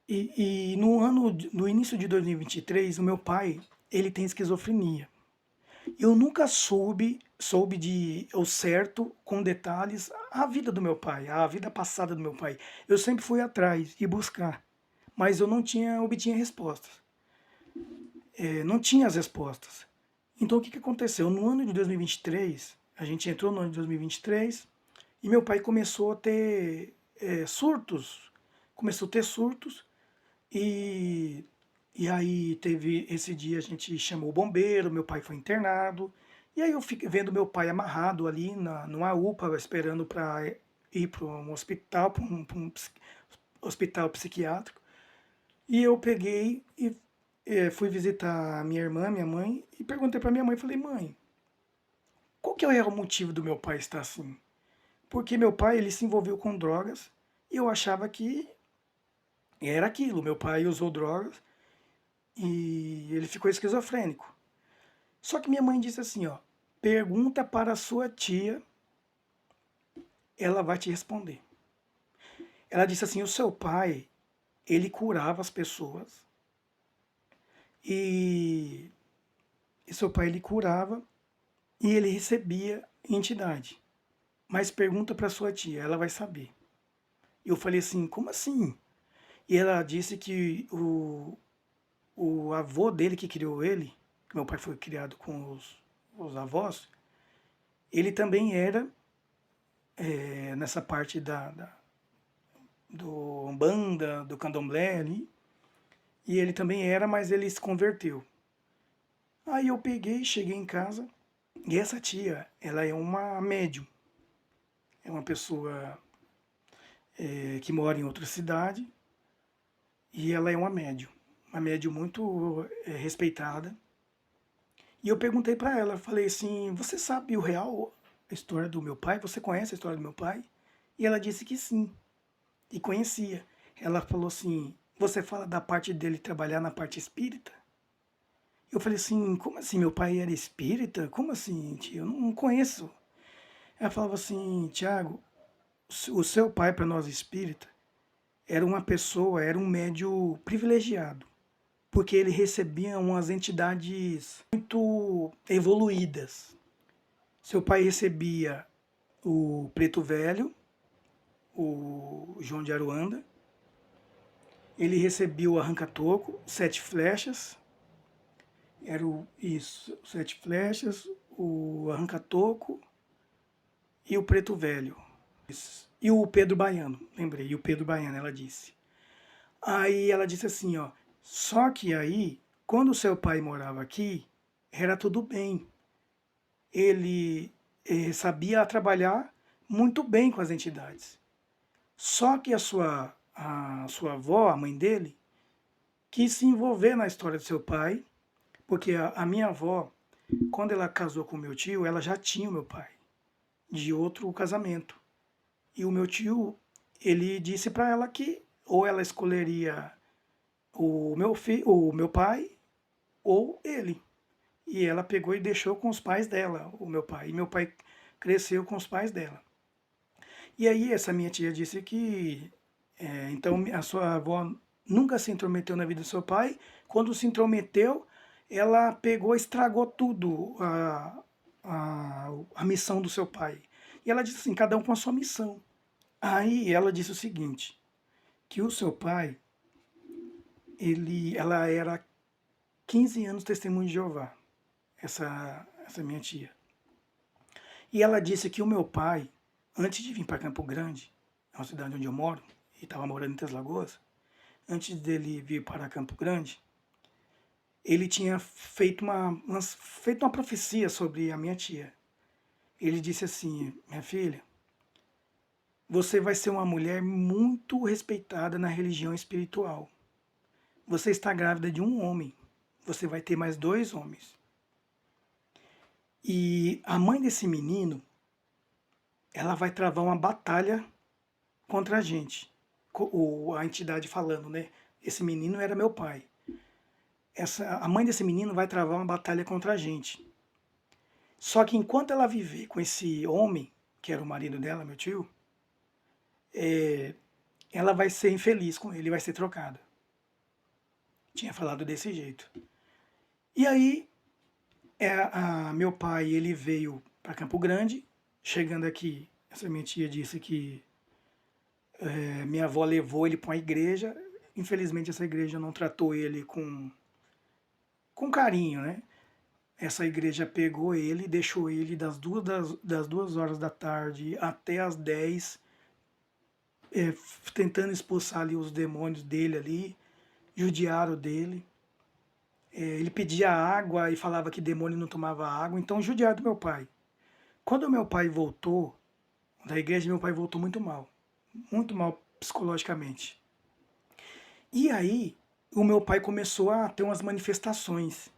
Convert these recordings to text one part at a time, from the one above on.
E no início de 2023, o meu pai, ele tem esquizofrenia. Eu nunca soube de ao certo, com detalhes, a vida do meu pai, a vida passada do meu pai. Eu sempre fui atrás e buscar, mas eu não obtinha respostas. Não tinha as respostas. Então o que que aconteceu? No ano de 2023, a gente entrou no ano de 2023 e meu pai começou a ter surtos. Começou a ter surtos e, e aí teve esse dia a gente chamou o bombeiro, meu pai foi internado. E aí eu fiquei vendo meu pai amarrado ali numa UPA, esperando para ir para um hospital, para um hospital psiquiátrico. E eu peguei e fui visitar a minha irmã, minha mãe, e perguntei para minha mãe, falei, mãe, qual que é o motivo do meu pai estar assim? Porque meu pai, ele se envolveu com drogas, e eu achava que era aquilo, meu pai usou drogas, e ele ficou esquizofrênico. Só que minha mãe disse assim, ó, pergunta para a sua tia, ela vai te responder. Ela disse assim, o seu pai, ele curava as pessoas, e, e seu pai, ele curava, e ele recebia entidade. Mas pergunta para sua tia, ela vai saber. Eu falei assim, como assim? E ela disse que o avô dele que criou ele, que meu pai foi criado com os avós, ele também era nessa parte do Umbanda, do Candomblé ali, e ele também era, mas ele se converteu. Aí eu peguei, cheguei em casa, e essa tia, ela é uma médium, é uma pessoa que mora em outra cidade, e ela é uma médium muito respeitada. E eu perguntei para ela, falei assim, você sabe o real, a história do meu pai? Você conhece a história do meu pai? E ela disse que sim, e conhecia. Ela falou assim, você fala da parte dele trabalhar na parte espírita? Eu falei assim, como assim, meu pai era espírita? Como assim, tia? Eu não conheço. Ela falava assim, Tiago, o seu pai para nós espírita era uma pessoa, era um médio privilegiado, porque ele recebia umas entidades muito evoluídas. Seu pai recebia o Preto Velho, o João de Aruanda, ele recebia o Arranca-Toco, Sete Flechas, era isso, Sete Flechas, o Arranca-Toco e o Preto Velho. Isso. E o Pedro Baiano, lembrei, e o Pedro Baiano, ela disse. Aí ela disse assim, ó, só que aí, quando o seu pai morava aqui, era tudo bem. Ele sabia trabalhar muito bem com as entidades. Só que a sua avó, a mãe dele, quis se envolver na história do seu pai, porque a minha avó, quando ela casou com o meu tio, ela já tinha o meu pai, de outro casamento. E o meu tio, ele disse para ela que ou ela escolheria o meu pai ou ele. E ela pegou e deixou com os pais dela, o meu pai. E meu pai cresceu com os pais dela. E aí essa minha tia disse que então a sua avó nunca se intrometeu na vida do seu pai. Quando se intrometeu, ela pegou e estragou tudo, a missão do seu pai. E ela disse assim, cada um com a sua missão. Aí ela disse o seguinte, que o seu pai, ela era 15 anos testemunho de Jeová, essa minha tia. E ela disse que o meu pai, antes de vir para Campo Grande, é uma cidade onde eu moro, e estava morando em Três Lagoas, antes dele vir para Campo Grande, ele tinha feito uma profecia sobre a minha tia. Ele disse assim, minha filha, você vai ser uma mulher muito respeitada na religião espiritual. Você está grávida de um homem, você vai ter mais 2 homens. E a mãe desse menino, ela vai travar uma batalha contra a gente. A entidade falando, né? Esse menino era meu pai. A mãe desse menino vai travar uma batalha contra a gente. Só que enquanto ela viver com esse homem, que era o marido dela, meu tio, ela vai ser infeliz com ele, vai ser trocada. Tinha falado desse jeito. E aí, meu pai, ele veio para Campo Grande. Chegando aqui, essa minha tia disse que minha avó levou ele para uma igreja. Infelizmente, essa igreja não tratou ele com carinho, né? Essa igreja pegou ele, deixou ele das 2 horas da tarde até as 10, tentando expulsar ali os demônios dele ali, judiaram dele. Ele pedia água e falava que demônio não tomava água, então judiaram do meu pai. Quando o meu pai voltou da igreja, meu pai voltou muito mal psicologicamente. E aí, o meu pai começou a ter umas manifestações.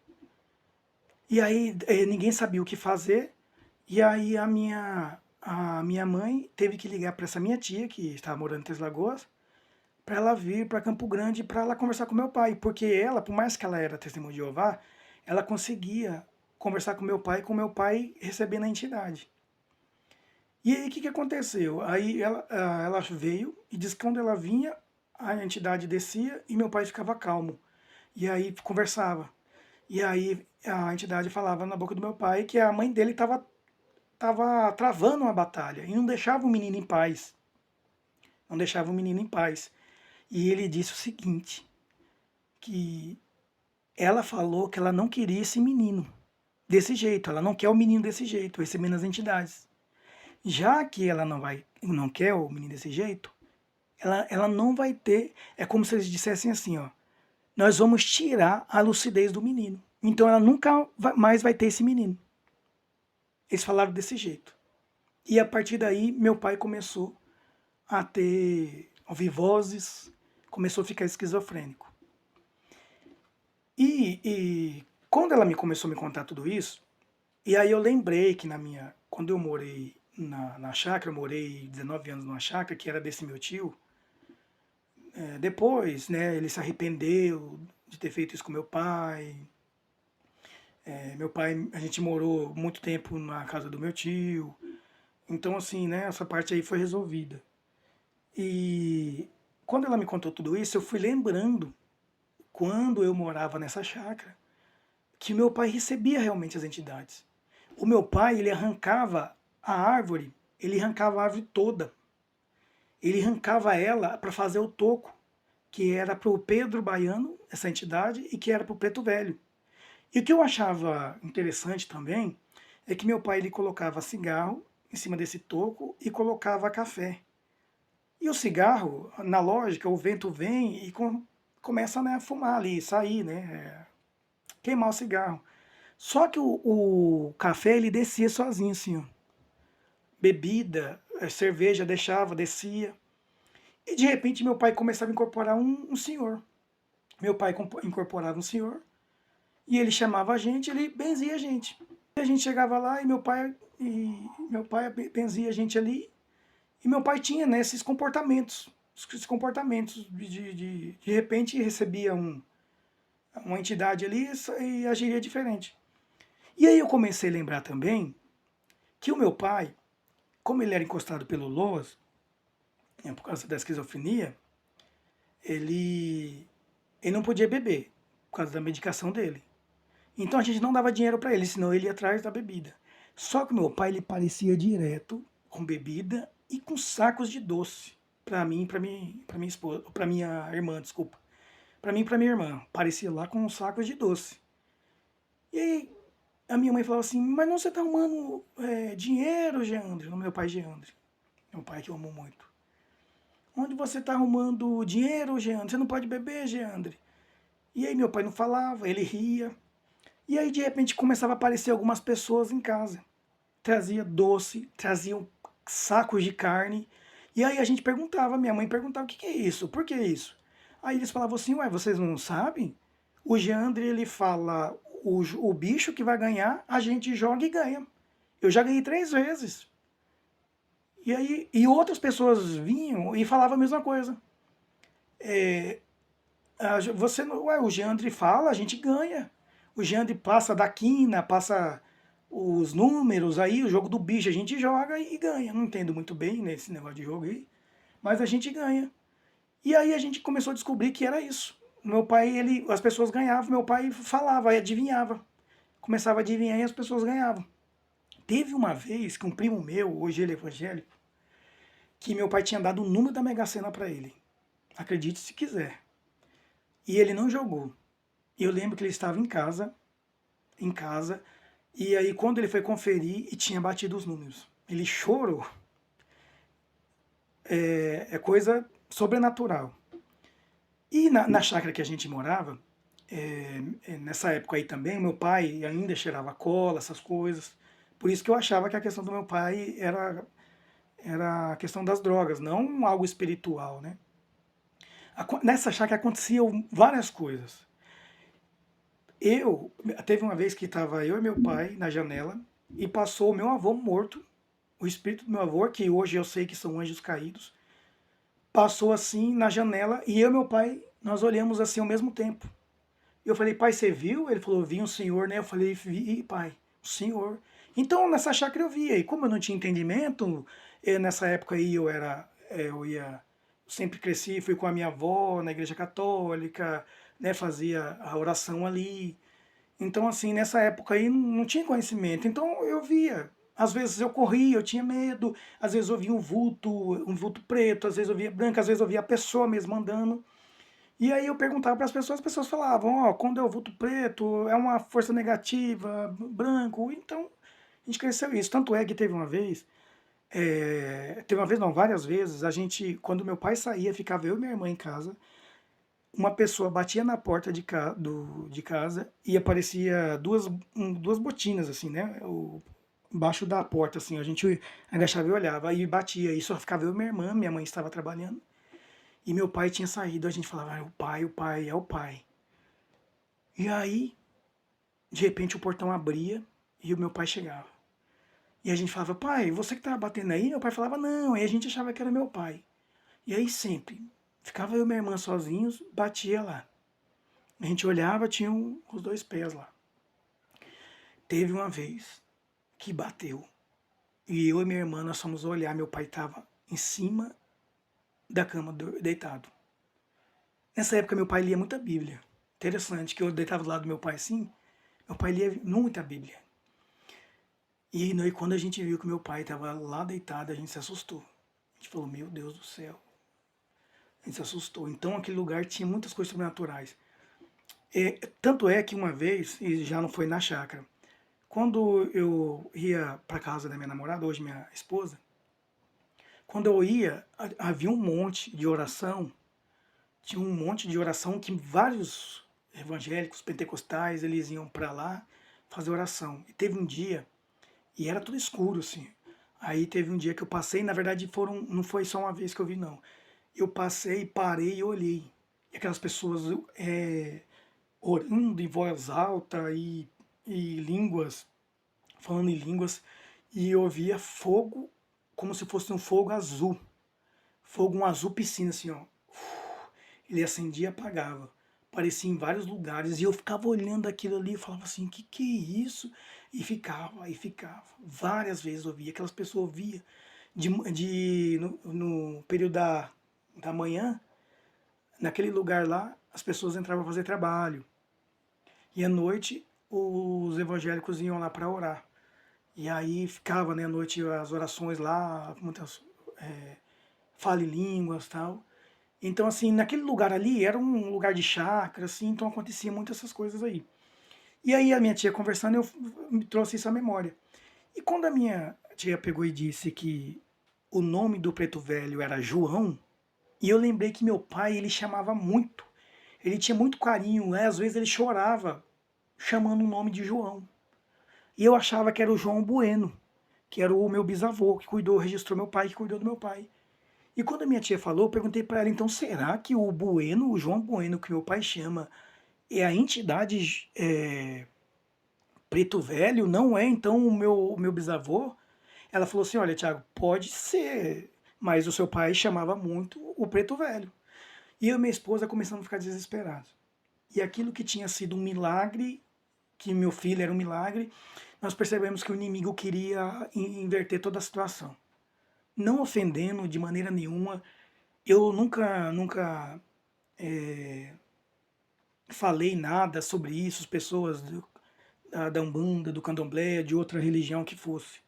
E aí, ninguém sabia o que fazer. E aí, a minha mãe teve que ligar para essa minha tia, que estava morando em Três Lagoas, para ela vir para Campo Grande para ela conversar com meu pai. Porque ela, por mais que ela era testemunha de Jeová, ela conseguia conversar com meu pai recebendo a entidade. E aí, o que aconteceu? Aí ela veio e disse que quando ela vinha, a entidade descia e meu pai ficava calmo. E aí conversava. E aí a entidade falava na boca do meu pai que a mãe dele estava travando uma batalha e não deixava o menino em paz. Não deixava o menino em paz. E ele disse o seguinte, que ela falou que ela não queria esse menino desse jeito, ela não quer o menino desse jeito, recebendo as entidades. Já que ela não quer o menino desse jeito, ela não vai ter, é como se eles dissessem assim, ó, nós vamos tirar a lucidez do menino. Então ela nunca mais vai ter esse menino. Eles falaram desse jeito. E a partir daí, meu pai começou a ouvir vozes, começou a ficar esquizofrênico. E quando ela começou a me contar tudo isso, e aí eu lembrei que quando eu morei na chácara, eu morei 19 anos numa chácara, que era desse meu tio. Depois, né, ele se arrependeu de ter feito isso com meu pai. Meu pai, a gente morou muito tempo na casa do meu tio. Então, assim, né, essa parte aí foi resolvida. E quando ela me contou tudo isso, eu fui lembrando, quando eu morava nessa chácara, que meu pai recebia realmente as entidades. O meu pai, ele arrancava a árvore toda. Ele arrancava ela para fazer o toco, que era para o Pedro Baiano, essa entidade, e que era para o Preto Velho. E o que eu achava interessante também é que meu pai ele colocava cigarro em cima desse toco e colocava café. E o cigarro, na lógica, o vento vem e começa, né, a fumar ali, sair, né, queimar o cigarro. Só que o café ele descia sozinho, assim, ó. Bebida, cerveja deixava, descia. E de repente meu pai começava a incorporar um senhor. Meu pai incorporava um senhor e ele chamava a gente, ele benzia a gente. E a gente chegava lá e meu pai benzia a gente ali. E meu pai tinha, né, esses comportamentos. De repente recebia uma entidade ali e agiria diferente. E aí eu comecei a lembrar também que o meu pai, como ele era encostado pelo Loas, por causa da esquizofrenia, ele não podia beber, por causa da medicação dele. Então a gente não dava dinheiro para ele, senão ele ia atrás da bebida. Só que meu pai, ele parecia direto com bebida e com sacos de doce. Para mim, para minha esposa, para minha irmã, desculpa. Para mim e para minha irmã. Parecia lá com sacos de doce. E aí a minha mãe falava assim, mas não você tá arrumando dinheiro, Geandre? No meu pai, Geandre. Meu pai que eu amo muito. Onde você está arrumando dinheiro, Geandre? Você não pode beber, Geandre? E aí meu pai não falava, ele ria. E aí de repente começava a aparecer algumas pessoas em casa. Trazia doce, traziam sacos de carne. E aí a gente perguntava, minha mãe perguntava, o que é isso? Por que isso? Aí eles falavam assim, ué, vocês não sabem? O Geandre, ele fala, o bicho que vai ganhar, a gente joga e ganha. Eu já ganhei 3 vezes. E aí, outras pessoas vinham e falavam a mesma coisa. O Geandre fala, a gente ganha. O Geandre passa da quina, passa os números aí, o jogo do bicho, a gente joga e ganha. Não entendo muito bem nesse negócio de jogo aí, mas a gente ganha. E aí a gente começou a descobrir que era isso. Meu pai, as pessoas ganhavam, meu pai falava, adivinhava. Começava a adivinhar e as pessoas ganhavam. Teve uma vez que um primo meu, hoje ele é evangélico, que meu pai tinha dado o número da Mega Sena para ele. Acredite se quiser. E ele não jogou. E eu lembro que ele estava em casa, e aí quando ele foi conferir e tinha batido os números. Ele chorou. É coisa sobrenatural. E na chácara que a gente morava, nessa época aí também, meu pai ainda cheirava cola, essas coisas. Por isso que eu achava que a questão do meu pai era a questão das drogas, não algo espiritual, né? Nessa chácara aconteciam várias coisas. Teve uma vez que estava eu e meu pai na janela e passou o meu avô morto, o espírito do meu avô, que hoje eu sei que são anjos caídos, passou assim na janela e eu e meu pai, nós olhamos assim ao mesmo tempo. Eu falei, pai, você viu? Ele falou, vi um senhor, né? Eu falei, vi, pai, o senhor. Então, nessa chácara eu via. E como eu não tinha entendimento, nessa época aí eu ia, sempre cresci, fui com a minha avó na igreja católica, né? Fazia a oração ali. Então, assim, nessa época aí não tinha conhecimento. Então, eu via. Às vezes eu corria, eu tinha medo. Às vezes eu via um vulto preto. Às vezes eu via branco. Às vezes eu via a pessoa mesmo andando. E aí eu perguntava para as pessoas falavam, ó, quando é o vulto preto, é uma força negativa, branco. Então, a gente cresceu isso. Tanto é que teve uma vez não, várias vezes, quando meu pai saía, ficava eu e minha irmã em casa, uma pessoa batia na porta de casa e aparecia duas botinas, assim, né? Embaixo da porta, assim, a gente agachava e olhava, aí batia, e só ficava eu e minha irmã, minha mãe estava trabalhando, e meu pai tinha saído, a gente falava, é o pai, é o pai. E aí, de repente, o portão abria e o meu pai chegava. E a gente falava, pai, você que tá batendo aí? Meu pai falava, não. Aí a gente achava que era meu pai. E aí sempre, ficava eu e minha irmã sozinhos, batia lá. A gente olhava, tinha os dois pés lá. Teve uma vez que bateu. E eu e minha irmã, nós fomos olhar, meu pai estava em cima da cama, deitado. Nessa época, meu pai lia muita Bíblia. Interessante, que eu deitava do lado do meu pai assim, meu pai lia muita Bíblia. E aí, quando a gente viu que meu pai estava lá deitado, a gente se assustou. A gente falou, meu Deus do céu. A gente se assustou. Então, aquele lugar tinha muitas coisas sobrenaturais. Tanto é que uma vez, e já não foi na chácara, quando eu ia para casa da minha namorada, hoje minha esposa, quando eu ia, havia um monte de oração, tinha um monte de oração que vários evangélicos, pentecostais, eles iam para lá fazer oração. E teve um dia, e era tudo escuro, assim. Aí teve um dia que eu passei, na verdade não foi só uma vez que eu vi, não. Eu passei, parei e olhei. E aquelas pessoas orando em voz alta e línguas, falando em línguas, e eu via fogo como se fosse um fogo azul. Fogo, um azul piscina, assim, ó. Ele acendia e apagava. Aparecia em vários lugares. E eu ficava olhando aquilo ali e falava assim, que é isso? E ficava, e ficava. Várias vezes eu via. Aquelas pessoas via no período da manhã, naquele lugar lá, as pessoas entravam para fazer trabalho. E à noite, os evangélicos iam lá para orar. E aí ficava, né, à noite as orações lá, muitas fale línguas e tal. Então, assim, naquele lugar ali era um lugar de chácara, assim, então acontecia muitas essas coisas aí. E aí a minha tia conversando, me trouxe isso à memória. E quando a minha tia pegou e disse que o nome do preto velho era João, e eu lembrei que meu pai, ele chamava muito. Ele tinha muito carinho, né? Às vezes ele chorava chamando o nome de João. E eu achava que era o João Bueno, que era o meu bisavô, que cuidou, registrou meu pai, que cuidou do meu pai. E quando a minha tia falou, eu perguntei para ela, então será que o Bueno, o João Bueno, que meu pai chama, é a entidade Preto Velho? Não é então o meu bisavô? Ela falou assim, olha, Tiago, pode ser, mas o seu pai chamava muito o Preto Velho. E eu e minha esposa começamos a ficar desesperados. E aquilo que tinha sido um milagre, que meu filho era um milagre, nós percebemos que o inimigo queria inverter toda a situação. Não ofendendo de maneira nenhuma, eu nunca falei nada sobre isso, as pessoas da Umbanda, do Candomblé, de outra religião que fosse.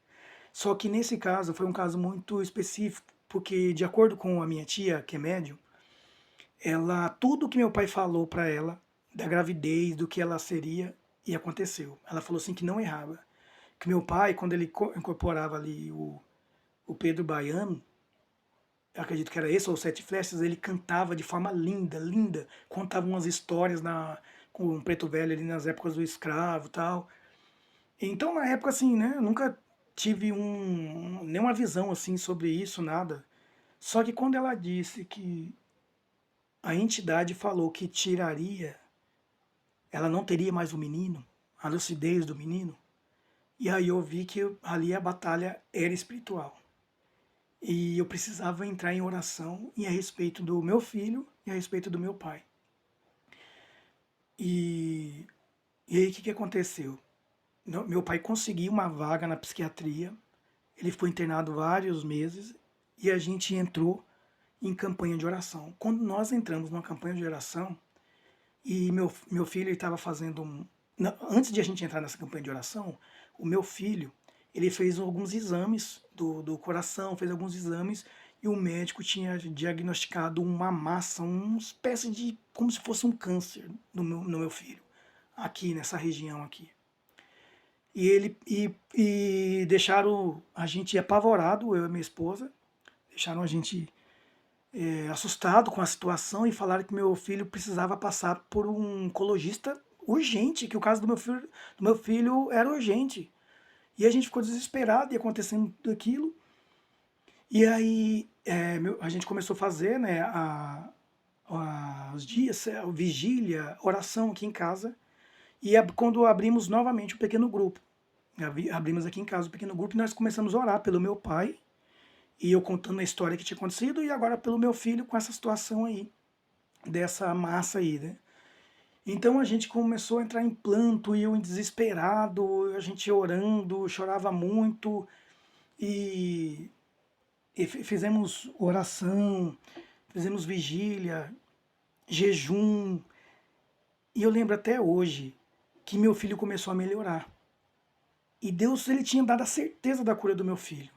Só que nesse caso foi um caso muito específico, porque de acordo com a minha tia, que é médium, ela tudo que meu pai falou para ela da gravidez, do que ela seria, e aconteceu. Ela falou assim que não errava. Que meu pai, quando ele incorporava ali o Pedro Baiano, eu acredito que era esse ou Sete Flechas, ele cantava de forma linda, linda, contava umas histórias com o Preto Velho ali nas épocas do escravo e tal. Então, na época, assim, né, eu nunca tive nenhuma visão, assim, sobre isso, nada. Só que quando ela disse que a entidade falou que tiraria, ela não teria mais o menino, a lucidez do menino, e aí eu vi que ali a batalha era espiritual. E eu precisava entrar em oração e a respeito do meu filho e a respeito do meu pai. E, e aí o que aconteceu? Meu pai conseguiu uma vaga na psiquiatria, ele foi internado vários meses e a gente entrou em campanha de oração. Quando nós entramos numa campanha de oração, e meu filho estava fazendo antes de a gente entrar nessa campanha de oração, o meu filho, ele fez alguns exames do coração, fez alguns exames, e o médico tinha diagnosticado uma massa, uma espécie de, como se fosse um câncer no meu filho, aqui nessa região aqui. E deixaram a gente apavorado, eu e minha esposa, deixaram a gente assustado com a situação e falaram que meu filho precisava passar por um oncologista urgente, que o caso do meu filho era urgente. E a gente ficou desesperado e acontecendo tudo aquilo. E aí a gente começou a fazer, né, os dias, a vigília, oração aqui em casa. E quando abrimos novamente o pequeno grupo, abrimos aqui em casa o pequeno grupo e nós começamos a orar pelo meu pai, e eu contando a história que tinha acontecido, e agora pelo meu filho com essa situação aí, dessa massa aí, né? Então a gente começou a entrar em planto, e eu em desesperado, a gente orando, chorava muito, e, fizemos oração, fizemos vigília, jejum, e eu lembro até hoje que meu filho começou a melhorar. E Deus, ele tinha dado a certeza da cura do meu filho.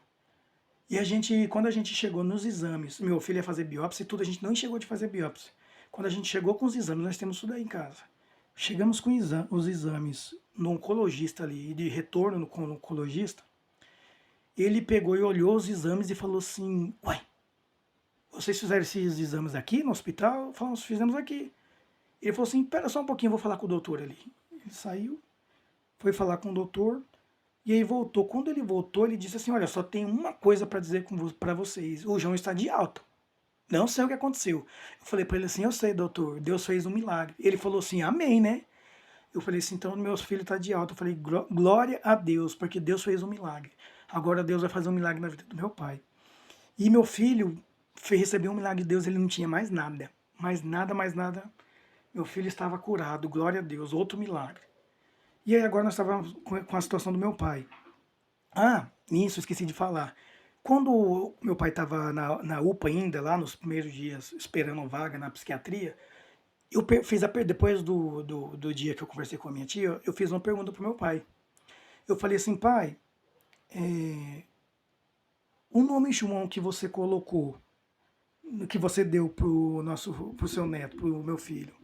E quando a gente chegou nos exames, meu filho ia fazer biópsia e tudo, a gente não chegou de fazer biópsia. Quando a gente chegou com os exames, nós temos tudo aí em casa. Chegamos com os exames no oncologista ali, de retorno no oncologista, ele pegou e olhou os exames e falou assim, uai, vocês fizeram esses exames aqui no hospital? Falamos, fizemos aqui. Ele falou assim, espera só um pouquinho, eu vou falar com o doutor ali. Ele saiu, foi falar com o doutor, e aí voltou. Quando ele voltou, ele disse assim, olha, só tem uma coisa para dizer para vocês, o João está de alta. Não sei o que aconteceu. Eu falei para ele assim, eu sei, doutor, Deus fez um milagre. Ele falou assim, amém, né? Eu falei assim, então meu filho está de alta. Eu falei, glória a Deus, porque Deus fez um milagre. Agora Deus vai fazer um milagre na vida do meu pai. E meu filho recebeu um milagre de Deus, ele não tinha mais nada. Mais nada, mais nada. Meu filho estava curado, glória a Deus, outro milagre. E aí agora nós estávamos com a situação do meu pai. Ah, nisso, esqueci de falar. Quando meu pai estava na UPA ainda, lá nos primeiros dias, esperando vaga na psiquiatria, depois do dia que eu conversei com a minha tia, eu fiz uma pergunta pro meu pai. Eu falei assim, pai, o nome João que você colocou, que você deu pro seu neto, pro meu filho,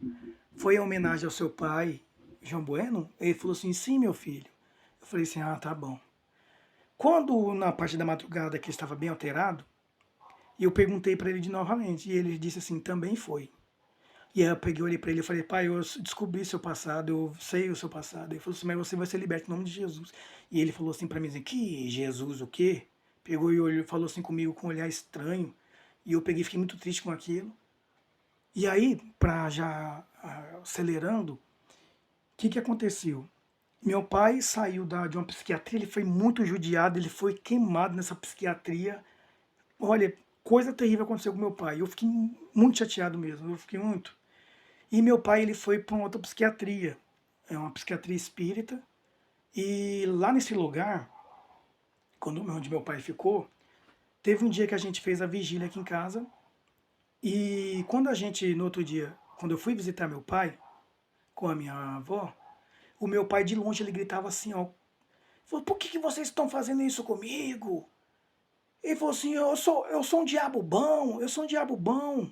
foi em homenagem ao seu pai, João Bueno? Ele falou assim, sim, meu filho. Eu falei assim, ah, tá bom. Quando, na parte da madrugada, que estava bem alterado, eu perguntei para ele de novamente, e ele disse assim, também foi. E aí eu peguei, olhei para ele e falei, pai, eu descobri seu passado, eu sei o seu passado. Ele falou assim, mas você vai ser liberto em nome de Jesus. E ele falou assim para mim, assim, que Jesus o quê? Pegou e olhou, falou assim comigo com um olhar estranho. E eu peguei e fiquei muito triste com aquilo. E aí, para já acelerando, o que aconteceu? Meu pai saiu de uma psiquiatria, ele foi muito judiado, ele foi queimado nessa psiquiatria. Olha, coisa terrível aconteceu com meu pai. Eu fiquei muito chateado mesmo, eu fiquei muito. E meu pai, ele foi para uma outra psiquiatria, é uma psiquiatria espírita. E lá nesse lugar, onde meu pai ficou, teve um dia que a gente fez a vigília aqui em casa. E quando no outro dia, quando eu fui visitar meu pai, com a minha avó, o meu pai de longe ele gritava assim, ó, falou, por que vocês estão fazendo isso comigo? Ele falou assim, eu sou um diabo bom, eu sou um diabo bom.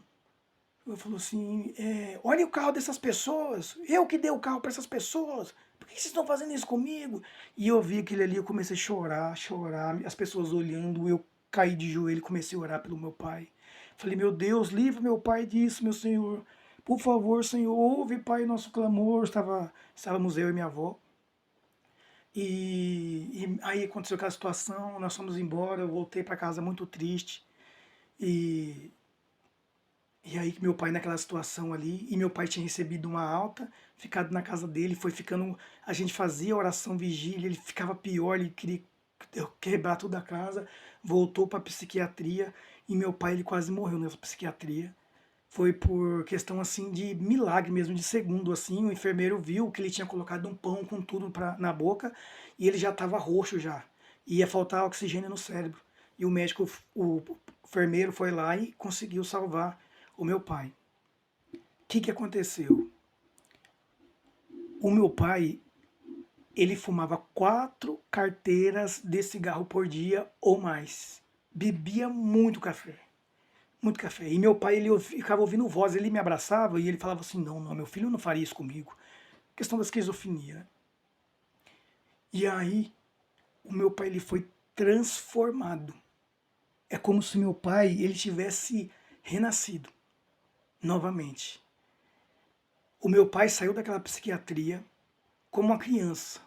Eu falou assim, olha o carro dessas pessoas, eu que dei o carro para essas pessoas, por que vocês estão fazendo isso comigo? E eu vi aquele ali, eu comecei a chorar, chorar, as pessoas olhando, eu caí de joelho e comecei a orar pelo meu pai. Falei, meu Deus, livre meu pai disso, meu Senhor. Por favor, Senhor, ouve, Pai, nosso clamor. Estávamos eu e minha avó. E aí aconteceu aquela situação, nós fomos embora, eu voltei para casa muito triste. E E aí meu pai naquela situação ali, e meu pai tinha recebido uma alta, ficado na casa dele, foi ficando, a gente fazia oração vigília, ele ficava pior, ele queria quebrar toda a casa, voltou para psiquiatria, e meu pai ele quase morreu nessa psiquiatria. Foi por questão assim de milagre mesmo, de segundo assim, o enfermeiro viu que ele tinha colocado um pão com tudo na boca, e ele já estava roxo já, ia faltar oxigênio no cérebro. E o médico, o enfermeiro foi lá e conseguiu salvar o meu pai. O que aconteceu? O meu pai, ele fumava 4 carteiras de cigarro por dia ou mais. Bebia muito café. Muito café. E meu pai, ele ficava ouvindo voz, ele me abraçava e ele falava assim, não, não, meu filho não faria isso comigo. Questão da esquizofrenia. E aí, o meu pai, ele foi transformado. É como se meu pai, ele tivesse renascido novamente. O meu pai saiu daquela psiquiatria como uma criança.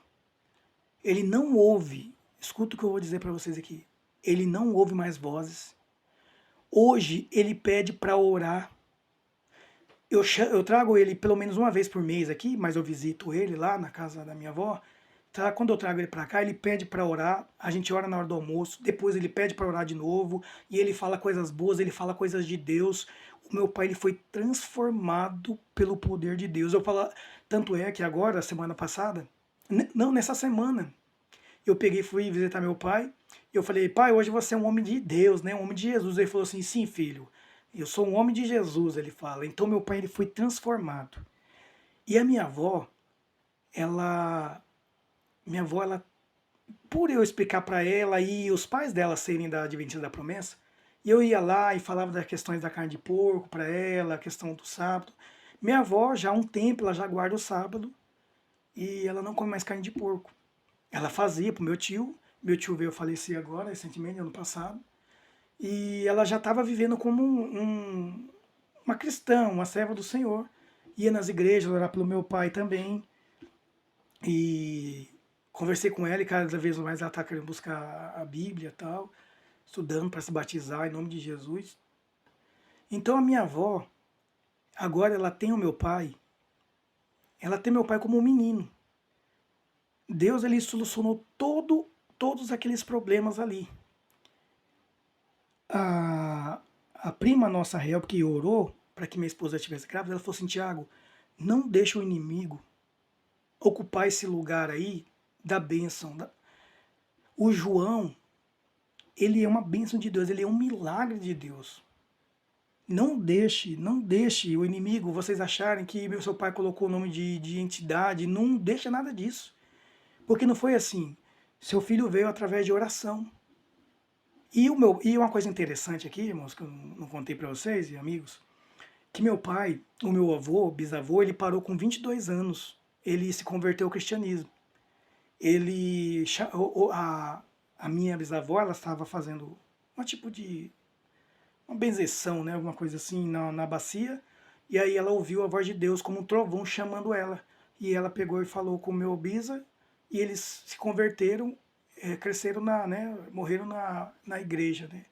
Ele não ouve, escuta o que eu vou dizer para vocês aqui. Ele não ouve mais vozes. Hoje ele pede para orar. Eu trago ele pelo menos uma vez por mês aqui, mas eu visito ele lá na casa da minha avó. Tá? Quando eu trago ele para cá, ele pede para orar. A gente ora na hora do almoço. Depois ele pede para orar de novo. E ele fala coisas boas, ele fala coisas de Deus. O meu pai ele foi transformado pelo poder de Deus. Eu falo, tanto é que agora, semana passada, não, nessa semana, eu peguei e fui visitar meu pai. Eu falei, pai, hoje você é um homem de Deus, né? Um homem de Jesus. Ele falou assim, sim, filho, eu sou um homem de Jesus, ele fala. Então meu pai ele foi transformado. E a ela, minha avó, ela, por eu explicar para ela e os pais dela serem da Adventista da Promessa, e eu ia lá e falava das questões da carne de porco para ela, a questão do sábado. Minha avó, já há um tempo, ela já guarda o sábado e ela não come mais carne de porco. Ela fazia pro meu tio veio a falecer agora, recentemente, ano passado, e ela já estava vivendo como uma cristã, uma serva do Senhor. Ia nas igrejas orar pelo meu pai também, e conversei com ela e cada vez mais ela está querendo buscar a Bíblia e tal, estudando para se batizar em nome de Jesus. Então a minha avó, agora ela tem o meu pai, ela tem meu pai como um menino. Deus ele solucionou todos aqueles problemas ali. A prima nossa réu que orou para que minha esposa estivesse grávida, ela falou assim, Tiago, não deixa o inimigo ocupar esse lugar aí da bênção. O João, ele é uma bênção de Deus, ele é um milagre de Deus. Não deixe o inimigo, vocês acharem que meu seu pai colocou o nome de entidade, não deixa nada disso. Porque não foi assim. Seu filho veio através de oração. E uma coisa interessante aqui, irmãos, que eu não contei para vocês e amigos, que meu pai, o meu avô, bisavô, ele parou com 22 anos. Ele se converteu ao cristianismo. Ele, a minha bisavó, ela estava fazendo um tipo de uma benzeção, né, alguma coisa assim na bacia, e aí ela ouviu a voz de Deus como um trovão chamando ela. E ela pegou e falou com o meu bisa, e eles se converteram, cresceram né, morreram na igreja, né,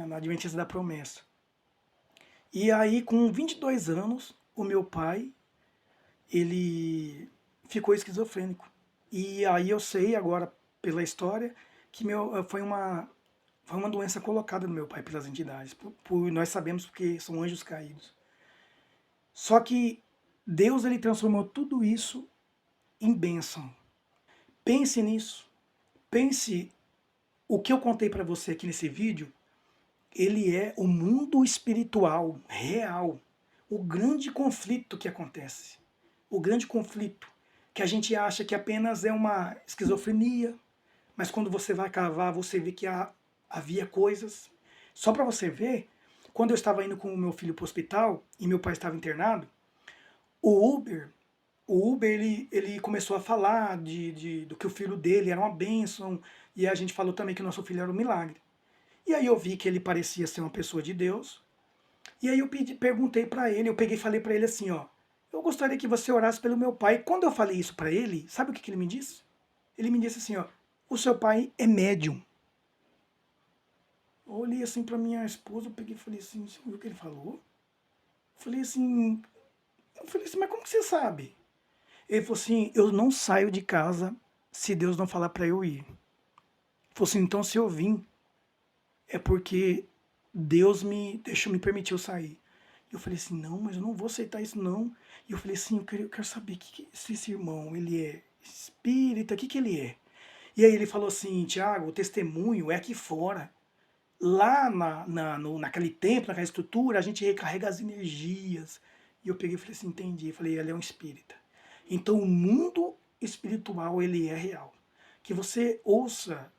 na Adventista da Promessa. E aí, com 22 anos, o meu pai, ele ficou esquizofrênico. E aí eu sei agora, pela história, que foi uma doença colocada no meu pai pelas entidades. Nós sabemos porque são anjos caídos. Só que Deus ele transformou tudo isso em bênção. Pense nisso. Pense o que eu contei para você aqui nesse vídeo, ele é o mundo espiritual real, o grande conflito que acontece. o grande conflito, que a gente acha que apenas é uma esquizofrenia, mas quando você vai cavar, você vê que havia coisas. Só para você ver, quando eu estava indo com o meu filho para o hospital e meu pai estava internado, o Uber, ele começou a falar do que o filho dele era uma bênção, e a gente falou também que o nosso filho era um milagre. E aí eu vi que ele parecia ser uma pessoa de Deus, e aí eu perguntei para ele, eu peguei e falei para ele assim, ó, eu gostaria que você orasse pelo meu pai. Quando eu falei isso para ele, sabe o que ele me disse? Ele me disse assim, ó, o seu pai é médium. Eu olhei assim para minha esposa, eu peguei e falei assim, você viu o que ele falou? Eu falei assim, mas como que você sabe? Ele falou assim, eu não saio de casa se Deus não falar para eu ir. Ele falou assim, então se eu vim, é porque Deus me permitiu sair. E eu falei assim, não, mas eu não vou aceitar isso não. E eu falei assim, eu quero saber se esse irmão, ele é espírita, o que ele é? E aí ele falou assim, Tiago, o testemunho é aqui fora. Lá naquele tempo, naquela estrutura, a gente recarrega as energias. E eu peguei e falei assim, entendi. Eu falei, ele é um espírita. Então o mundo espiritual, ele é real. Que você ouça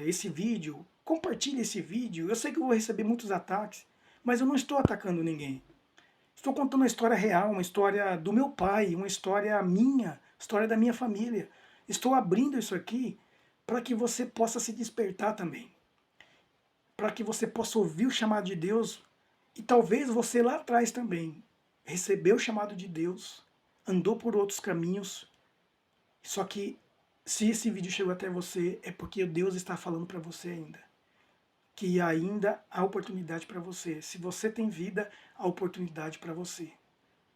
esse vídeo, compartilhe esse vídeo. Eu sei que eu vou receber muitos ataques, mas eu não estou atacando ninguém. Estou contando uma história real, uma história do meu pai, uma história minha, história da minha família. Estou abrindo isso aqui para que você possa se despertar também, para que você possa ouvir o chamado de Deus e talvez você lá atrás também recebeu o chamado de Deus, andou por outros caminhos, só que se esse vídeo chegou até você é porque Deus está falando para você ainda, que ainda há oportunidade para você. Se você tem vida, há oportunidade para você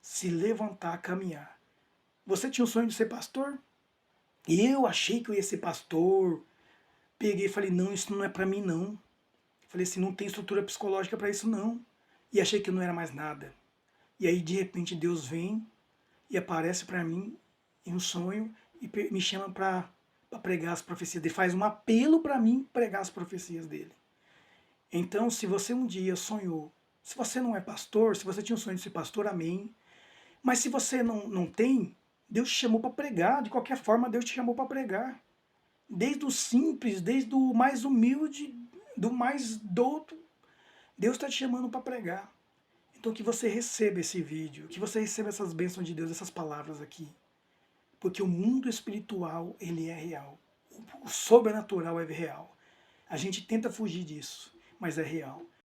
se levantar, caminhar. Você tinha o sonho de ser pastor? E eu achei que eu ia ser pastor. Peguei e falei, não, isso não é para mim não. Falei assim, não tem estrutura psicológica para isso não. E achei que eu não era mais nada. E aí de repente Deus vem e aparece para mim em um sonho e me chama para pregar as profecias dele. Faz um apelo para mim pregar as profecias dele. Então, se você um dia sonhou, se você não é pastor, se você tinha um sonho de ser pastor, amém. Mas se você não tem, Deus te chamou para pregar. De qualquer forma, Deus te chamou para pregar. Desde o simples, desde o mais humilde, do mais douto, Deus está te chamando para pregar. Então que você receba esse vídeo, que você receba essas bênçãos de Deus, essas palavras aqui. Porque o mundo espiritual, ele é real. O sobrenatural é real. A gente tenta fugir disso, mas é real.